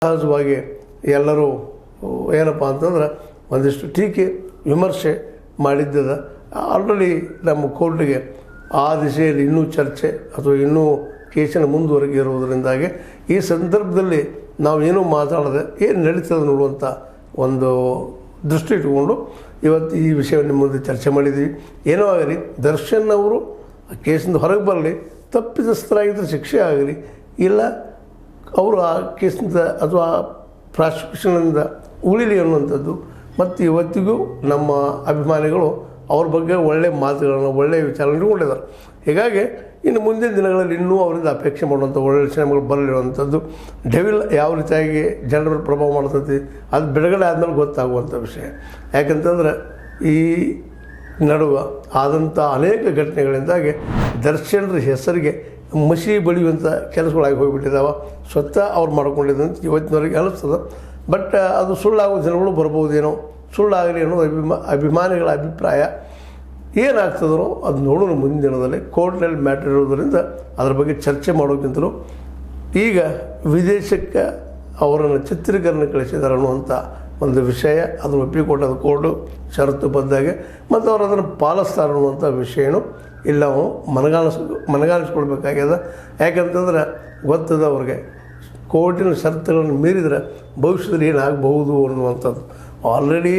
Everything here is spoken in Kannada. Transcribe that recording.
ಸಹಜವಾಗಿ ಎಲ್ಲರೂ ಏನಪ್ಪ ಅಂತಂದ್ರೆ ಒಂದಿಷ್ಟು ಟೀಕೆ ವಿಮರ್ಶೆ ಮಾಡಿದ್ದದ. ಆಲ್ರೆಡಿ ನಮ್ಮ ಕೋರ್ಟಿಗೆ ಆ ದಿಶೆಯಲ್ಲಿ ಇನ್ನೂ ಚರ್ಚೆ ಅಥವಾ ಇನ್ನೂ ಕೇಸಿನ ಮುಂದುವರೆಗೆ ಇರುವುದರಿಂದಾಗಿ ಈ ಸಂದರ್ಭದಲ್ಲಿ ನಾವು ಏನೂ ಮಾತಾಡದೆ ಏನು ನಡೀತದೆ ನೋಡುವಂಥ ಒಂದು ದೃಷ್ಟಿ ಇಟ್ಕೊಂಡು ಇವತ್ತು ಈ ವಿಷಯವನ್ನು ಮುಂದೆ ಚರ್ಚೆ ಮಾಡಿದ್ದೀವಿ. ಏನೋ ಆಗಲಿ, ದರ್ಶನ್ ಅವರು ಕೇಸಿಂದ ಹೊರಗೆ ಬರಲಿ, ತಪ್ಪಿತಸ್ಥರಾಗಿದ್ದರೆ ಶಿಕ್ಷೆ ಆಗಲಿ, ಇಲ್ಲ ಅವರು ಆ ಕೇಸಿಂದ ಅಥವಾ ಪ್ರಾಸಿಕ್ಯೂಷನಿಂದ ಉಳಿಲಿ ಅನ್ನುವಂಥದ್ದು. ಮತ್ತು ಇವತ್ತಿಗೂ ನಮ್ಮ ಅಭಿಮಾನಿಗಳು ಅವ್ರ ಬಗ್ಗೆ ಒಳ್ಳೆಯ ಮಾತುಗಳನ್ನು, ಒಳ್ಳೆಯ ವಿಚಾರಗಳನ್ನು ಇಟ್ಕೊಂಡಿದ್ದಾರೆ. ಹೀಗಾಗಿ ಇನ್ನು ಮುಂದಿನ ದಿನಗಳಲ್ಲಿ ಇನ್ನೂ ಅವರಿಂದ ಅಪೇಕ್ಷೆ ಮಾಡುವಂಥ ಒಳ್ಳೆಯ ಸಿನಿಮಾಗಳು ಬರಲಿರುವಂಥದ್ದು. ಡೆವಿಲ್ ಯಾವ ರೀತಿಯಾಗಿ ಜನರ ಮೇಲೆ ಪ್ರಭಾವ ಮಾಡ್ತೈತಿ ಅದು ಬಿಡುಗಡೆ ಆದಮೇಲೆ ಗೊತ್ತಾಗುವಂಥ ವಿಷಯ. ಯಾಕಂತಂದ್ರೆ ಈ ನಡುವೆ ಆದಂಥ ಅನೇಕ ಘಟನೆಗಳಿಂದಾಗಿ ದರ್ಶನರ ಹೆಸರಿಗೆ ಮಸಿ ಬಳಿಯುವಂಥ ಕೆಲಸಗಳಾಗಿ ಹೋಗಿಬಿಟ್ಟಿದ್ದಾವೆ. ಸ್ವತಃ ಅವ್ರು ಮಾಡ್ಕೊಂಡಿದ್ದಂತ ಇವತ್ತಿನವರೆಗೆ ಅನಿಸ್ತದೆ. ಬಟ್ ಅದು ಸುಳ್ಳಾಗೋ ಜನಗಳು ಬರ್ಬೋದೇನೋ, ಸುಳ್ಳಾಗಲಿ ಅನ್ನೋದು ಅಭಿಮಾನಿಗಳ ಅಭಿಪ್ರಾಯ. ಏನಾಗ್ತದೋ ಅದು ನೋಡೋಣ ಮುಂದಿನ ದಿನದಲ್ಲಿ. ಕೋರ್ಟ್ನಲ್ಲಿ ಮ್ಯಾಟ್ರ್ ಇರೋದರಿಂದ ಅದ್ರ ಬಗ್ಗೆ ಚರ್ಚೆ ಮಾಡೋಕ್ಕಿಂತಲೂ ಈಗ ವಿದೇಶಕ್ಕೆ ಅವರನ್ನು ಚಿತ್ರೀಕರಣ ಕಳಿಸಿದ್ದಾರೆ ಅನ್ನುವಂಥ ಒಂದು ವಿಷಯ, ಅದನ್ನು ಒಪ್ಪಿಕೊಟ್ಟದು ಕೋರ್ಟು ಷರತ್ತುಬದ್ಧಾಗೆ, ಮತ್ತು ಅವರು ಅದನ್ನು ಪಾಲಿಸ್ತಾರೆ ಅನ್ನುವಂಥ ವಿಷಯನೂ ಇಲ್ಲ ನಾವು ಮನಗಾಣಿಸ್ಕೊಳ್ಬೇಕಾಗ್ಯದ. ಯಾಕಂತಂದ್ರೆ ಗೊತ್ತದ ಅವ್ರಿಗೆ ಕೋರ್ಟಿನ ಷರತ್ತುಗಳನ್ನು ಮೀರಿದರೆ ಭವಿಷ್ಯದಲ್ಲಿ ಏನಾಗಬಹುದು ಅನ್ನುವಂಥದ್ದು. ಆಲ್ರೆಡಿ